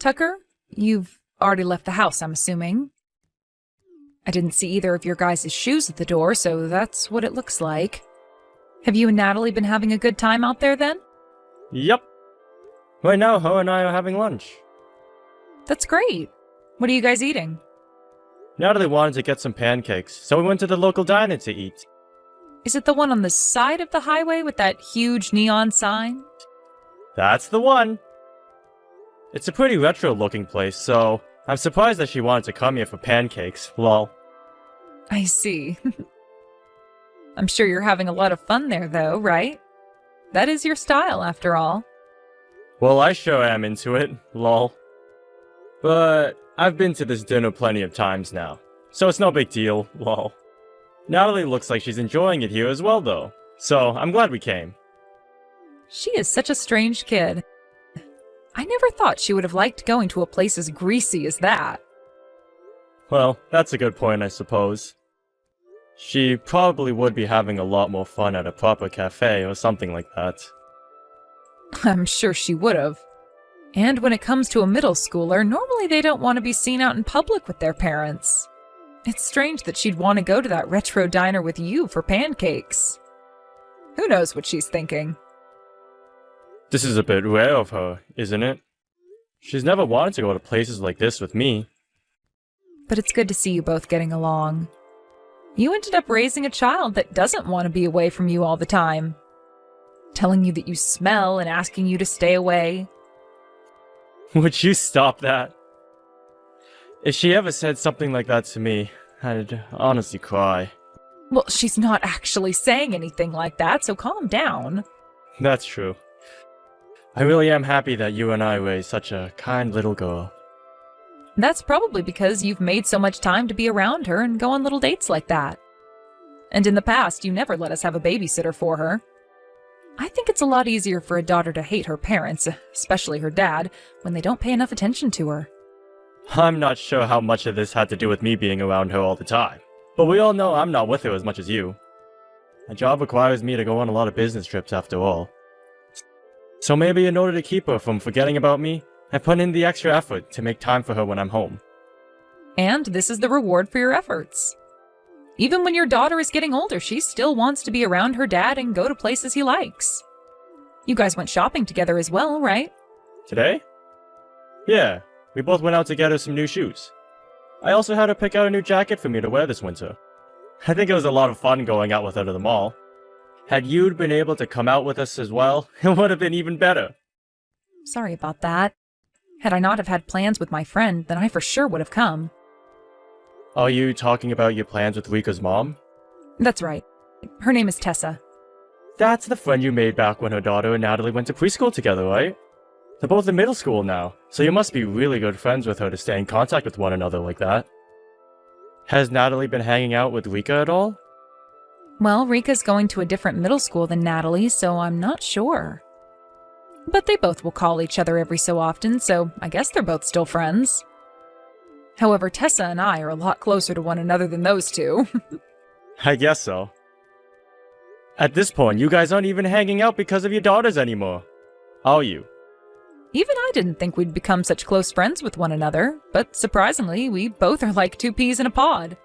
Tucker, you've already left the house, I'm assuming. I didn't see either of your guys' shoes at the door, so that's what it looks like. Have you and Natalie been having a good time out there, then? Yep. Right now, her and I are having lunch. That's great. What are you guys eating? Natalie wanted to get some pancakes, so we went to the local diner to eat. Is it the one on the side of the highway with that huge neon sign? That's the one. It's a pretty retro-looking place, so I'm surprised that she wanted to come here for pancakes, lol. I see. I'm sure you're having a lot of fun there, though, right? That is your style, after all. Well, I sure am into it, lol. But I've been to this dinner plenty of times now, so it's no big deal, lol. Natalie looks like she's enjoying it here as well, though, so I'm glad we came. She is such a strange kid. I never thought she would have liked going to a place as greasy as that. Well, that's a good point, I suppose. She probably would be having a lot more fun at a proper cafe or something like that. I'm sure she would have. And when it comes to a middle schooler, normally they don't want to be seen out in public with their parents. It's strange that she'd want to go to that retro diner with you for pancakes. Who knows what she's thinking? This is a bit rare of her, isn't it? She's never wanted to go to places like this with me. But it's good to see you both getting along. You ended up raising a child that doesn't want to be away from you all the time. Telling you that you smell and asking you to stay away. Would you stop that? If she ever said something like that to me, I'd honestly cry. Well, she's not actually saying anything like that, so calm down. That's true. I really am happy that you and I raised such a kind little girl. That's probably because you've made so much time to be around her and go on little dates like that. And in the past, you never let us have a babysitter for her. I think it's a lot easier for a daughter to hate her parents, especially her dad, when they don't pay enough attention to her. I'm not sure how much of this had to do with me being around her all the time, but we all know I'm not with her as much as you. My job requires me to go on a lot of business trips after all. So maybe in order to keep her from forgetting about me, I put in the extra effort to make time for her when I'm home. And this is the reward for your efforts. Even when your daughter is getting older, she still wants to be around her dad and go to places he likes. You guys went shopping together as well, right? Today? Yeah, we both went out to get her some new shoes. I also had her pick out a new jacket for me to wear this winter. I think it was a lot of fun going out with her to the mall. Had you been able to come out with us as well, it would have been even better. Sorry about that. Had I not have had plans with my friend, then I for sure would have come. Are you talking about your plans with Rika's mom? That's right. Her name is Tessa. That's the friend you made back when her daughter and Natalie went to preschool together, right? They're both in middle school now, so you must be really good friends with her to stay in contact with one another like that. Has Natalie been hanging out with Rika at all? Well, Rika's going to a different middle school than Natalie, so I'm not sure. But they both will call each other every so often, so I guess they're both still friends. However, Tessa and I are a lot closer to one another than those two. I guess so. At this point, you guys aren't even hanging out because of your daughters anymore, are you? Even I didn't think we'd become such close friends with one another, but surprisingly, we both are like two peas in a pod.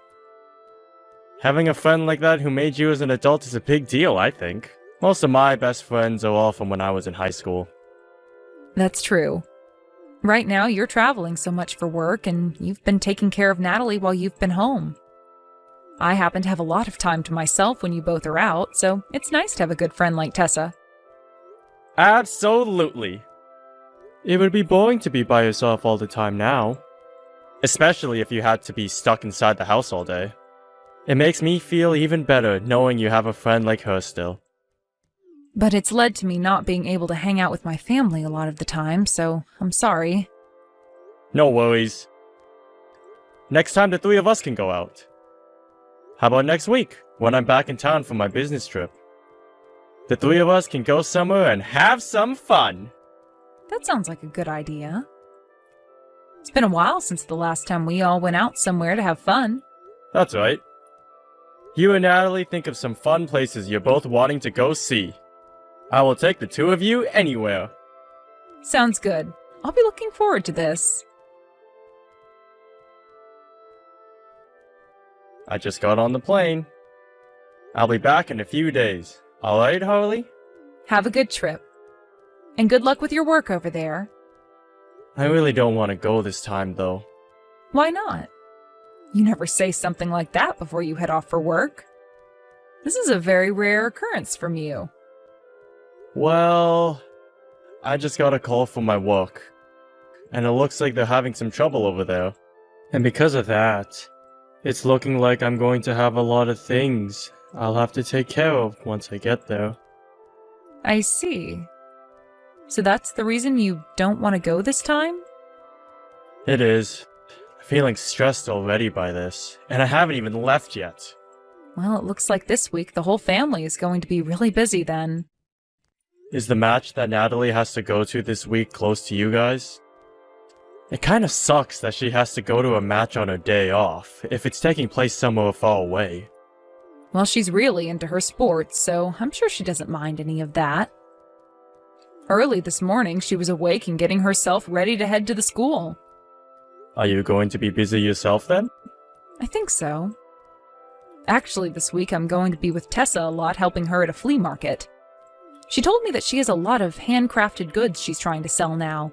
Having a friend like that who made you as an adult is a big deal, I think. Most of my best friends are all from when I was in high school. That's true. Right now, you're traveling so much for work, and you've been taking care of Natalie while you've been home. I happen to have a lot of time to myself when you both are out, so it's nice to have a good friend like Tessa. Absolutely. It would be boring to be by yourself all the time now. Especially if you had to be stuck inside the house all day. It makes me feel even better knowing you have a friend like her still. But it's led to me not being able to hang out with my family a lot of the time, so I'm sorry. No worries. Next time the three of us can go out. How about next week, when I'm back in town for my business trip? The three of us can go somewhere and have some fun. That sounds like a good idea. It's been a while since the last time we all went out somewhere to have fun. That's right. You and Natalie think of some fun places you're both wanting to go see. I will take the two of you anywhere. Sounds good. I'll be looking forward to this. I just got on the plane. I'll be back in a few days. Alright, Harley? Have a good trip. And good luck with your work over there. I really don't want to go this time, though. Why not? You never say something like that before you head off for work. This is a very rare occurrence from you. Well, I just got a call from my work, and it looks like they're having some trouble over there. And because of that, it's looking like I'm going to have a lot of things I'll have to take care of once I get there. I see. So that's the reason you don't want to go this time? It is. I'm feeling stressed already by this, and I haven't even left yet. Well, it looks like this week the whole family is going to be really busy then. Is the match that Natalie has to go to this week close to you guys? It kinda sucks that she has to go to a match on her day off, if it's taking place somewhere far away. Well, she's really into her sports, so I'm sure she doesn't mind any of that. Early this morning, she was awake and getting herself ready to head to the school. Are you going to be busy yourself then? I think so. Actually, this week I'm going to be with Tessa a lot, helping her at a flea market. She told me that she has a lot of handcrafted goods she's trying to sell now.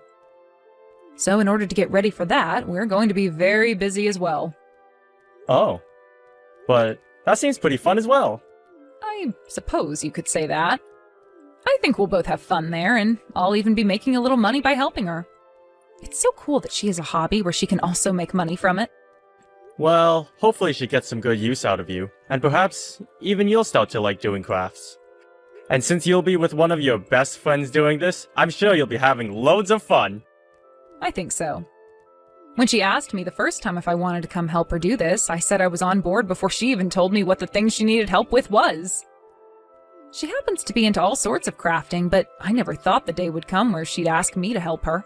So in order to get ready for that, we're going to be very busy as well. Oh. But that seems pretty fun as well. I suppose you could say that. I think we'll both have fun there, and I'll even be making a little money by helping her. It's so cool that she has a hobby where she can also make money from it. Well, hopefully she gets some good use out of you, and perhaps even you'll start to like doing crafts. And since you'll be with one of your best friends doing this, I'm sure you'll be having loads of fun. I think so. When she asked me the first time if I wanted to come help her do this, I said I was on board before she even told me what the thing she needed help with was. She happens to be into all sorts of crafting, but I never thought the day would come where she'd ask me to help her.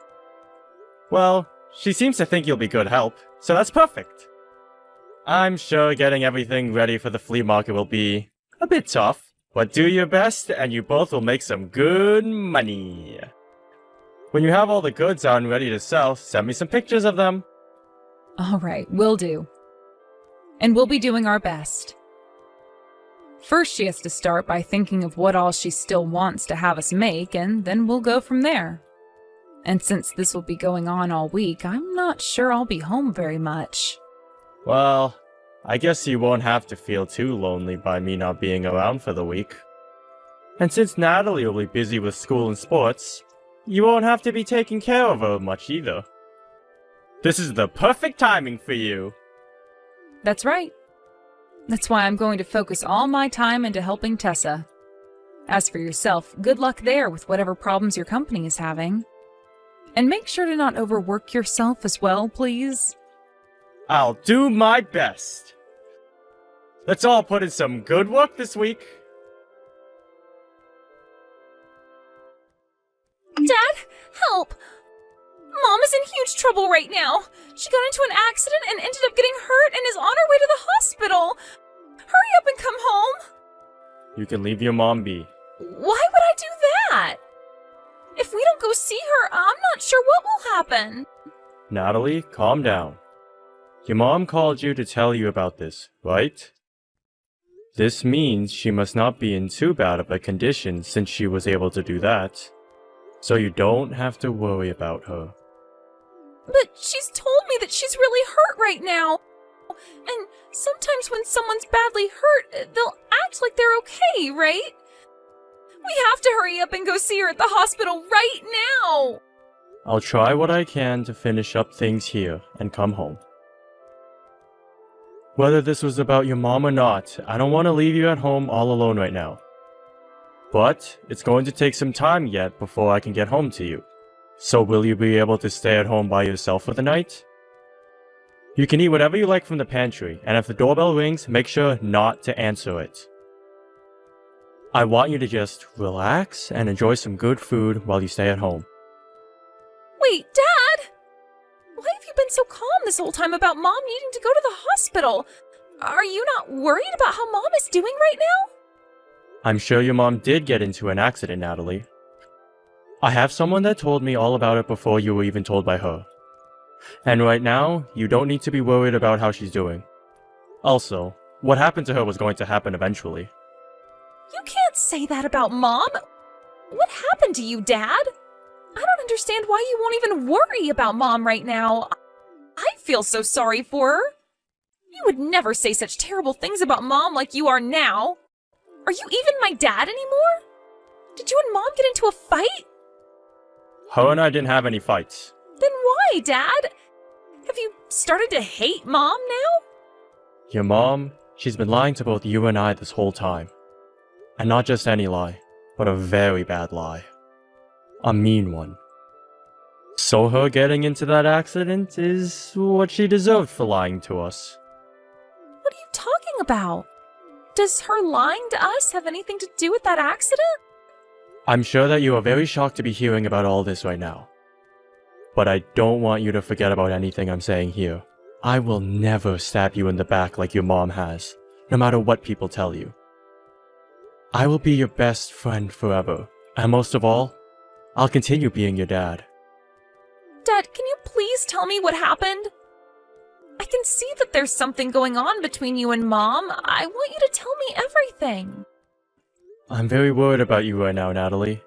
Well, she seems to think you'll be good help, so that's perfect. I'm sure getting everything ready for the flea market will be a bit tough, but do your best and you both will make some good money. When you have all the goods out and ready to sell, send me some pictures of them. All right, will do. And we'll be doing our best. First, she has to start by thinking of what all she still wants to have us make, and then we'll go from there. And since this will be going on all week, I'm not sure I'll be home very much. Well, I guess you won't have to feel too lonely by me not being around for the week. And since Natalie will be busy with school and sports, you won't have to be taking care of her much either. This is the perfect timing for you. That's right. That's why I'm going to focus all my time into helping Tessa. As for yourself, good luck there with whatever problems your company is having. And make sure to not overwork yourself as well, please. I'll do my best. Let's all put in some good work this week. Dad, help! Mom is in huge trouble right now. She got into an accident and ended up getting hurt and is on her way to the hospital. Hurry up and come home. You can leave your mom be. Why would I do that? If we don't go see her, I'm not sure what will happen. Natalie, calm down. Your mom called you to tell you about this, right? This means she must not be in too bad of a condition since she was able to do that. So you don't have to worry about her. But she's told me that she's really hurt right now. And sometimes when someone's badly hurt, they'll act like they're okay, right? We have to hurry up and go see her at the hospital right now. I'll try what I can to finish up things here and come home. Whether this was about your mom or not, I don't want to leave you at home all alone right now. But it's going to take some time yet before I can get home to you. So will you be able to stay at home by yourself for the night? You can eat whatever you like from the pantry, and if the doorbell rings, make sure not to answer it. I want you to just relax and enjoy some good food while you stay at home. Wait, Dad! Why have you been so calm this whole time about Mom needing to go to the hospital? Are you not worried about how Mom is doing right now? I'm sure your mom did get into an accident, Natalie. I have someone that told me all about it before you were even told by her. And right now, you don't need to be worried about how she's doing. Also, what happened to her was going to happen eventually. You can't say that about Mom. What happened to you, Dad? I don't understand why you won't even worry about Mom right now. I feel so sorry for her. You would never say such terrible things about Mom like you are now. Are you even my dad anymore? Did you and Mom get into a fight? Her and I didn't have any fights. Then why, Dad? Have you started to hate Mom now? Your mom, she's been lying to both you and I this whole time. And not just any lie, but a very bad lie. A mean one. So her getting into that accident is what she deserved for lying to us. What are you talking about? Does her lying to us have anything to do with that accident? I'm sure that you are very shocked to be hearing about all this right now. But I don't want you to forget about anything I'm saying here. I will never stab you in the back like your mom has, no matter what people tell you. I will be your best friend forever, and most of all, I'll continue being your dad. Dad, can you please tell me what happened? I can see that there's something going on between you and Mom. I want you to tell me everything. I'm very worried about you right now, Natalie.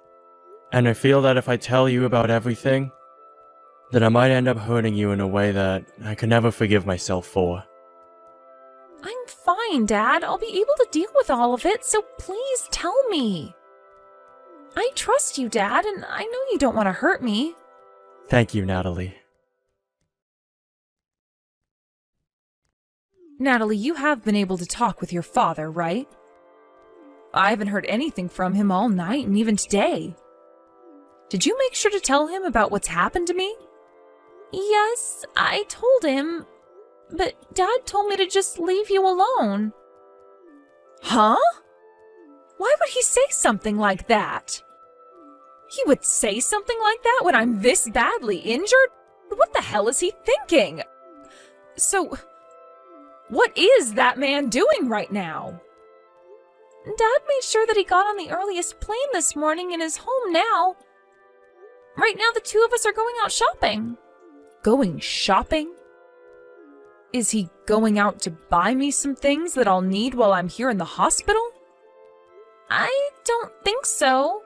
And I feel that if I tell you about everything, that I might end up hurting you in a way that I could never forgive myself for. I'm fine, Dad. I'll be able to deal with all of it, so please tell me. I trust you, Dad, and I know you don't want to hurt me. Thank you, Natalie. Natalie, you have been able to talk with your father, right? I haven't heard anything from him all night and even today. Did you make sure to tell him about what's happened to me? Yes, I told him, but Dad told me to just leave you alone. Huh? Why would he say something like that? He would say something like that when I'm this badly injured? What the hell is he thinking? So, what is that man doing right now? Dad made sure that he got on the earliest plane this morning and is home now. Right now, the two of us are going out shopping. Going shopping? Is he going out to buy me some things that I'll need while I'm here in the hospital? I don't think so.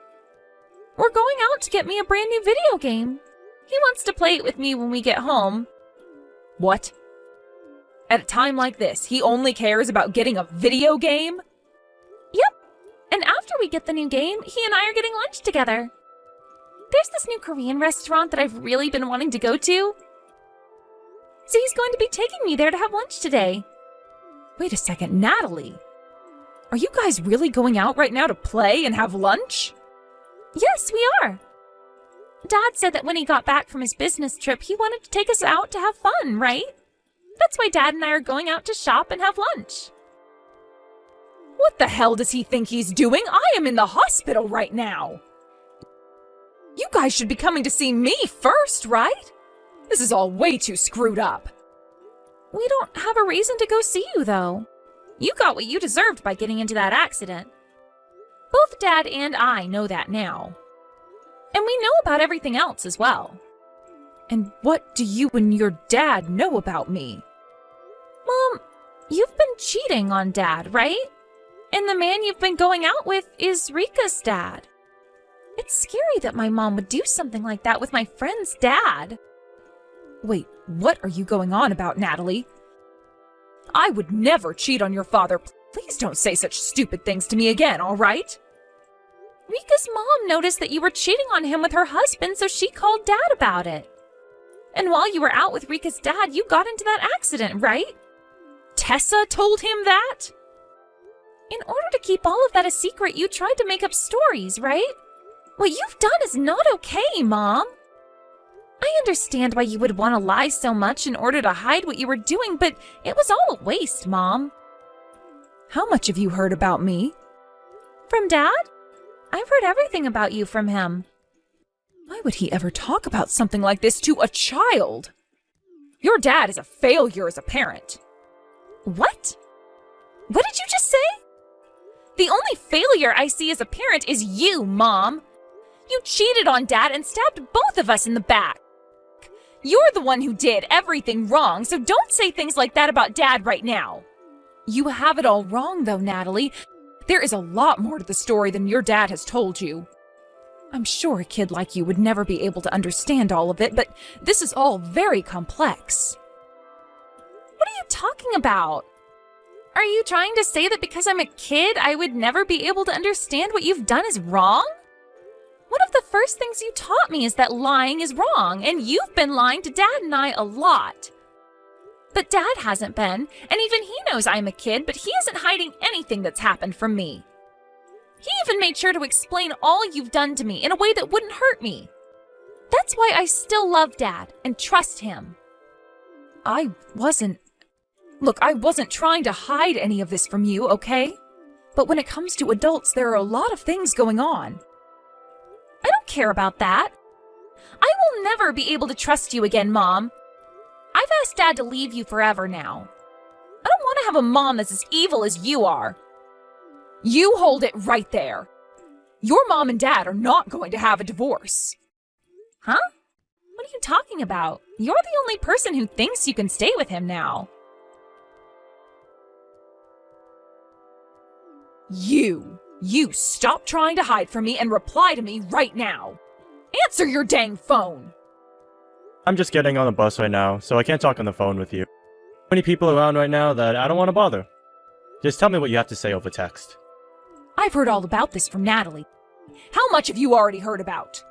We're going out to get me a brand new video game. He wants to play it with me when we get home. What? At a time like this, he only cares about getting a video game? Yep. And after we get the new game, he and I are getting lunch together. There's this new Korean restaurant that I've really been wanting to go to. So he's going to be taking me there to have lunch today. Wait a second, Natalie. Are you guys really going out right now to play and have lunch? Yes, we are. Dad said that when he got back from his business trip, he wanted to take us out to have fun, right? That's why Dad and I are going out to shop and have lunch. What the hell does he think he's doing? I am in the hospital right now. You guys should be coming to see me first, right? This is all way too screwed up. We don't have a reason to go see you, though. You got what you deserved by getting into that accident. Both Dad and I know that now. And we know about everything else as well. And what do you and your dad know about me? Mom, you've been cheating on Dad, right? And the man you've been going out with is Rika's dad. It's scary that my mom would do something like that with my friend's dad. Wait, what are you going on about, Natalie? I would never cheat on your father. Please don't say such stupid things to me again, all right? Rika's mom noticed that you were cheating on him with her husband, so she called Dad about it. And while you were out with Rika's dad, you got into that accident, right? Tessa told him that? In order to keep all of that a secret, you tried to make up stories, right? What you've done is not okay, Mom. I understand why you would want to lie so much in order to hide what you were doing, but it was all a waste, Mom. How much have you heard about me? From Dad? I've heard everything about you from him. Why would he ever talk about something like this to a child? Your dad is a failure as a parent. What? What did you just say? The only failure I see as a parent is you, Mom. You cheated on Dad and stabbed both of us in the back. You're the one who did everything wrong, so don't say things like that about Dad right now. You have it all wrong, though, Natalie. There is a lot more to the story than your dad has told you. I'm sure a kid like you would never be able to understand all of it, but this is all very complex. What are you talking about? Are you trying to say that because I'm a kid, I would never be able to understand what you've done is wrong? One of the first things you taught me is that lying is wrong, and you've been lying to Dad and I a lot. But Dad hasn't been, and even he knows I'm a kid, but he isn't hiding anything that's happened from me. He even made sure to explain all you've done to me in a way that wouldn't hurt me. That's why I still love Dad and trust him. I wasn't trying to hide any of this from you, okay? But when it comes to adults, there are a lot of things going on. I don't care about that. I will never be able to trust you again, Mom. I've asked Dad to leave you forever now. I don't want to have a mom that's as evil as you are. You hold it right there. Your mom and Dad are not going to have a divorce. Huh? What are you talking about? You're the only person who thinks you can stay with him now. You stop trying to hide from me and reply to me right now. Answer your dang phone. I'm just getting on the bus right now, so I can't talk on the phone with you. Many people around right now that I don't want to bother. Just tell me what you have to say over text. I've heard all about this from Natalie. How much have you already heard about?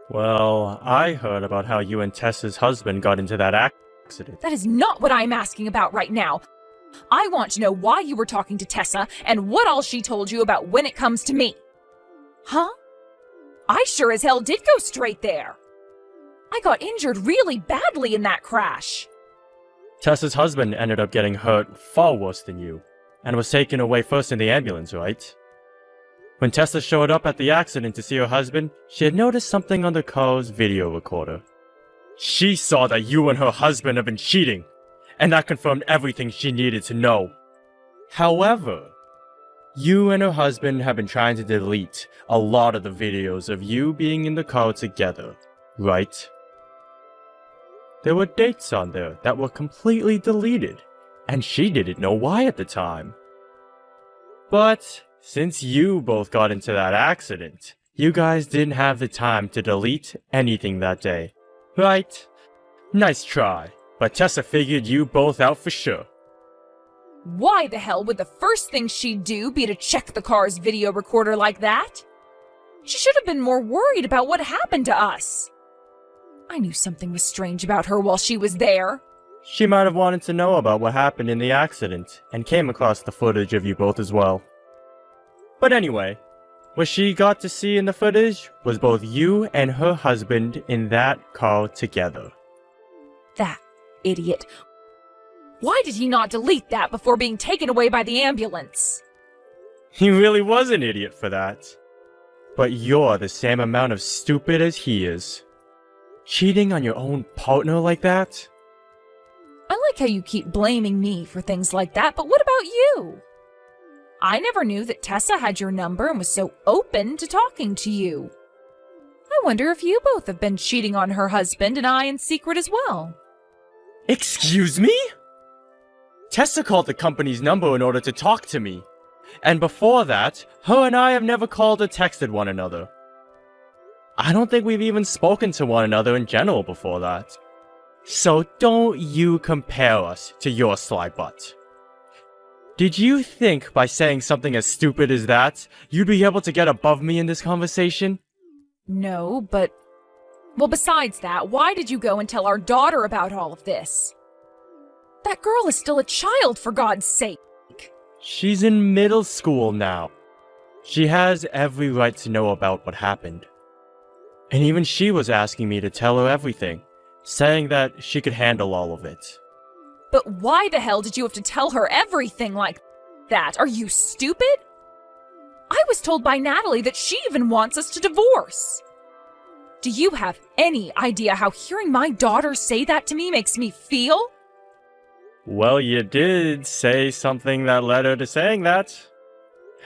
Well, I heard about how you and Tessa's husband got into that accident. That is not what I'm asking about right now. I want to know why you were talking to Tessa and what all she told you about when it comes to me. Huh? I sure as hell did go straight there. I got injured really badly in that crash. Tessa's husband ended up getting hurt far worse than you, and was taken away first in the ambulance, right? When Tessa showed up at the accident to see her husband, she had noticed something on the car's video recorder. She saw that you and her husband have been cheating, and that confirmed everything she needed to know. However, you and her husband have been trying to delete a lot of the videos of you being in the car together, right? There were dates on there that were completely deleted, and she didn't know why at the time. But since you both got into that accident, you guys didn't have the time to delete anything that day, right? Nice try, but Tessa figured you both out for sure. Why the hell would the first thing she'd do be to check the car's video recorder like that? She should have been more worried about what happened to us. I knew something was strange about her while she was there. She might have wanted to know about what happened in the accident, and came across the footage of you both as well. But anyway, what she got to see in the footage was both you and her husband in that car together. That idiot. Why did he not delete that before being taken away by the ambulance? He really was an idiot for that. But you're the same amount of stupid as he is. Cheating on your own partner like that? I like how you keep blaming me for things like that, but what about you? I never knew that Tessa had your number and was so open to talking to you. I wonder if you both have been cheating on her husband and I in secret as well. Excuse me? Tessa called the company's number in order to talk to me. And before that, her and I have never called or texted one another. I don't think we've even spoken to one another in general before that. So don't you compare us to your sly butt. Did you think by saying something as stupid as that, you'd be able to get above me in this conversation? No, but... Well, besides that, why did you go and tell our daughter about all of this? That girl is still a child, for God's sake. She's in middle school now. She has every right to know about what happened. And even she was asking me to tell her everything, saying that she could handle all of it. But why the hell did you have to tell her everything like that? Are you stupid? I was told by Natalie that she even wants us to divorce. Do you have any idea how hearing my daughter say that to me makes me feel? Well, you did say something that led her to saying that.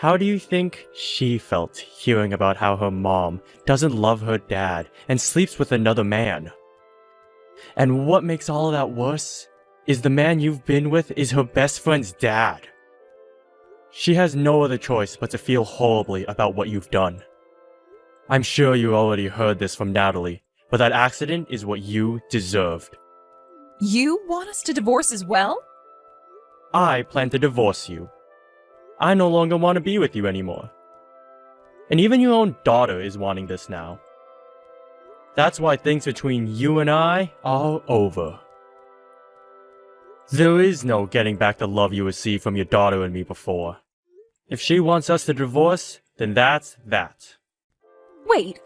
How do you think she felt hearing about how her mom doesn't love her dad and sleeps with another man? And what makes all of that worse is the man you've been with is her best friend's dad. She has no other choice but to feel horribly about what you've done. I'm sure you already heard this from Natalie, but that accident is what you deserved. You want us to divorce as well? I plan to divorce you. I no longer want to be with you anymore. And even your own daughter is wanting this now. That's why things between you and I are over. There is no getting back the love you received from your daughter and me before. If she wants us to divorce, then that's that. Wait,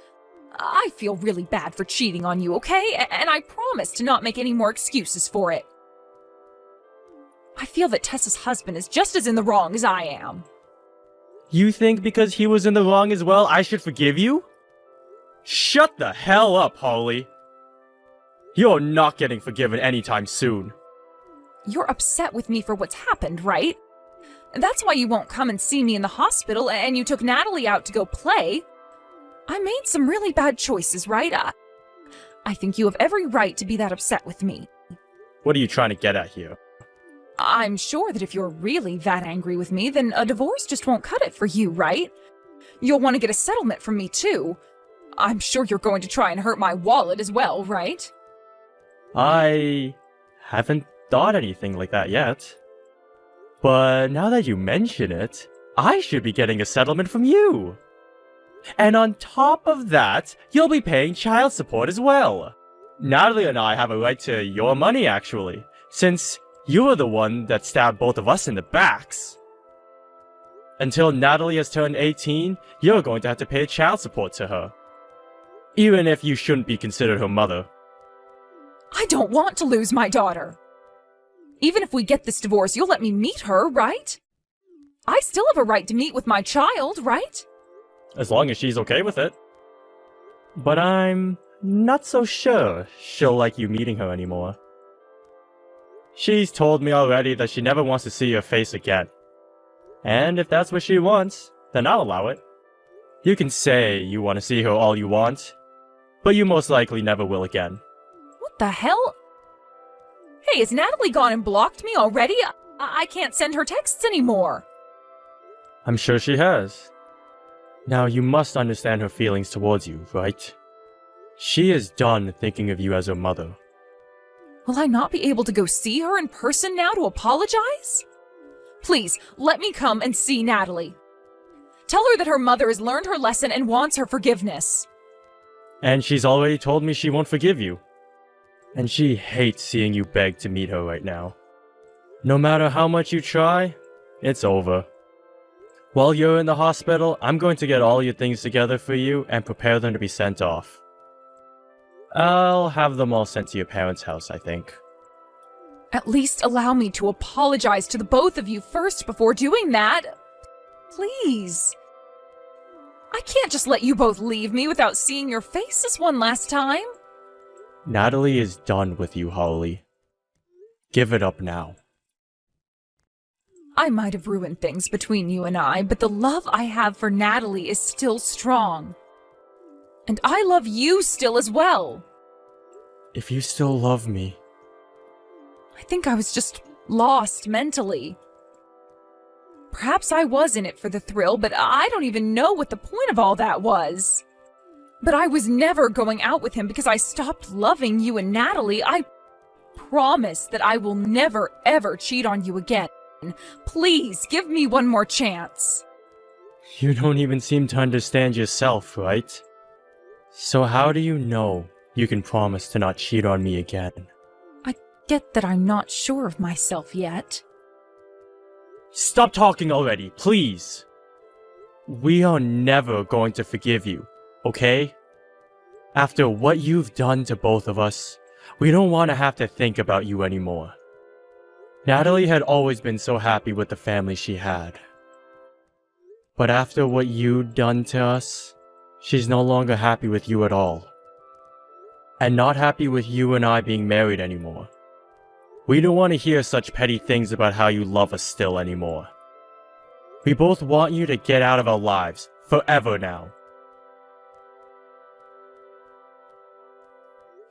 I feel really bad for cheating on you, okay? And I promise to not make any more excuses for it. I feel that Tessa's husband is just as in the wrong as I am. You think because he was in the wrong as well, I should forgive you? Shut the hell up, Holly. You're not getting forgiven anytime soon. You're upset with me for what's happened, right? That's why you won't come and see me in the hospital and you took Natalie out to go play. I made some really bad choices, right? I think you have every right to be that upset with me. What are you trying to get at here? I'm sure that if you're really that angry with me, then a divorce just won't cut it for you, right? You'll want to get a settlement from me, too. I'm sure you're going to try and hurt my wallet as well, right? I haven't thought anything like that yet. But now that you mention it, I should be getting a settlement from you. And on top of that, you'll be paying child support as well. Natalie and I have a right to your money, actually, since you're the one that stabbed both of us in the backs. Until Natalie has turned 18, you're going to have to pay child support to her. Even if you shouldn't be considered her mother. I don't want to lose my daughter. Even if we get this divorce, you'll let me meet her, right? I still have a right to meet with my child, right? As long as she's okay with it. But I'm not so sure she'll like you meeting her anymore. She's told me already that she never wants to see your face again. And if that's what she wants, then I'll allow it. You can say you want to see her all you want, but you most likely never will again. What the hell? Hey, has Natalie gone and blocked me already? I can't send her texts anymore. I'm sure she has. Now you must understand her feelings towards you, right? She is done thinking of you as her mother. Will I not be able to go see her in person now to apologize? Please, let me come and see Natalie. Tell her that her mother has learned her lesson and wants her forgiveness. And she's already told me she won't forgive you. And she hates seeing you beg to meet her right now. No matter how much you try, it's over. While you're in the hospital, I'm going to get all your things together for you and prepare them to be sent off. I'll have them all sent to your parents' house, I think. At least allow me to apologize to the both of you first before doing that. Please. I can't just let you both leave me without seeing your faces one last time. Natalie is done with you, Holly. Give it up now. I might have ruined things between you and I, but the love I have for Natalie is still strong. And I love you still as well. If you still love me... I think I was just lost mentally. Perhaps I was in it for the thrill, but I don't even know what the point of all that was. But I was never going out with him because I stopped loving you and Natalie. I promise that I will never, ever cheat on you again. Please, give me one more chance. You don't even seem to understand yourself, right? So how do you know you can promise to not cheat on me again? I get that I'm not sure of myself yet. Stop talking already, please! We are never going to forgive you, okay? After what you've done to both of us, we don't want to have to think about you anymore. Natalie had always been so happy with the family she had. But after what you'd done to us, she's no longer happy with you at all. And not happy with you and I being married anymore. We don't want to hear such petty things about how you love us still anymore. We both want you to get out of our lives, forever now.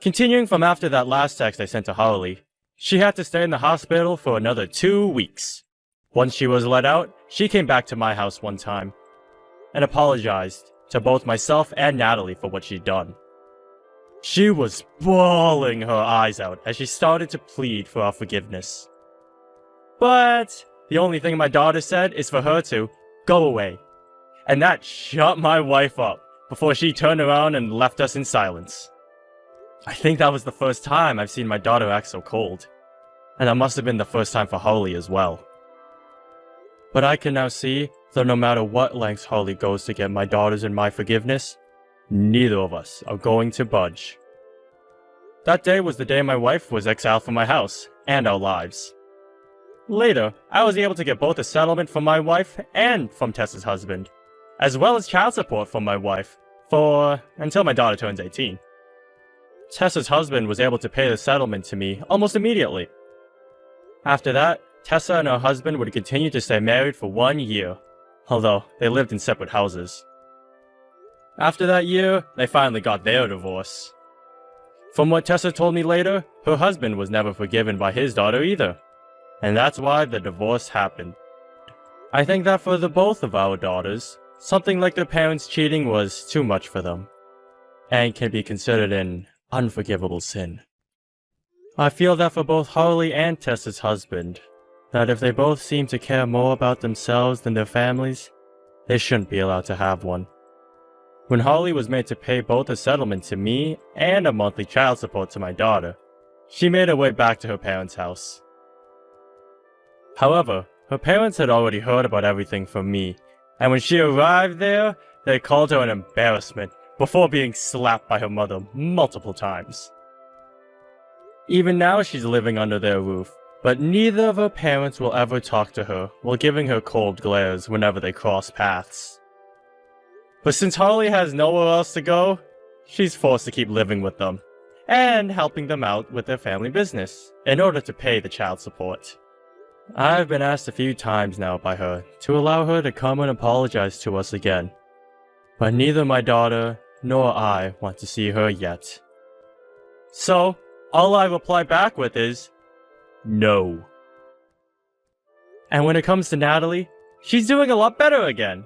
Continuing from after that last text I sent to Harley, she had to stay in the hospital for another 2 weeks. Once she was let out, she came back to my house one time and apologized to both myself and Natalie for what she'd done. She was bawling her eyes out as she started to plead for our forgiveness. But the only thing my daughter said is for her to go away. And that shut my wife up before she turned around and left us in silence. I think that was the first time I've seen my daughter act so cold. And that must have been the first time for Harley as well. But I can now see that no matter what lengths Harley goes to get my daughters and my forgiveness, neither of us are going to budge. That day was the day my wife was exiled from my house and our lives. Later, I was able to get both a settlement from my wife and from Tessa's husband, as well as child support from my wife until my daughter turns 18. Tessa's husband was able to pay the settlement to me almost immediately. After that, Tessa and her husband would continue to stay married for 1 year, although they lived in separate houses. After that year, they finally got their divorce. From what Tessa told me later, her husband was never forgiven by his daughter either, and that's why the divorce happened. I think that for the both of our daughters, something like their parents cheating was too much for them, and can be considered an unforgivable sin. I feel that for both Harley and Tessa's husband, that if they both seem to care more about themselves than their families, they shouldn't be allowed to have one. When Harley was made to pay both a settlement to me and a monthly child support to my daughter, she made her way back to her parents' house. However, her parents had already heard about everything from me, and when she arrived there, they called her an embarrassment before being slapped by her mother multiple times. Even now she's living under their roof, but neither of her parents will ever talk to her while giving her cold glares whenever they cross paths. But since Harley has nowhere else to go, she's forced to keep living with them, and helping them out with their family business, in order to pay the child support. I've been asked a few times now by her to allow her to come and apologize to us again, but neither my daughter nor I want to see her yet. So, all I reply back with is, no. And when it comes to Natalie, she's doing a lot better again.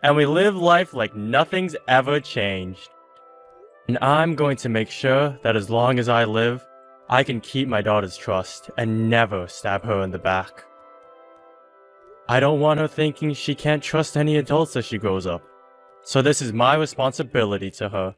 And we live life like nothing's ever changed. And I'm going to make sure that as long as I live, I can keep my daughter's trust and never stab her in the back. I don't want her thinking she can't trust any adults as she grows up. So this is my responsibility to her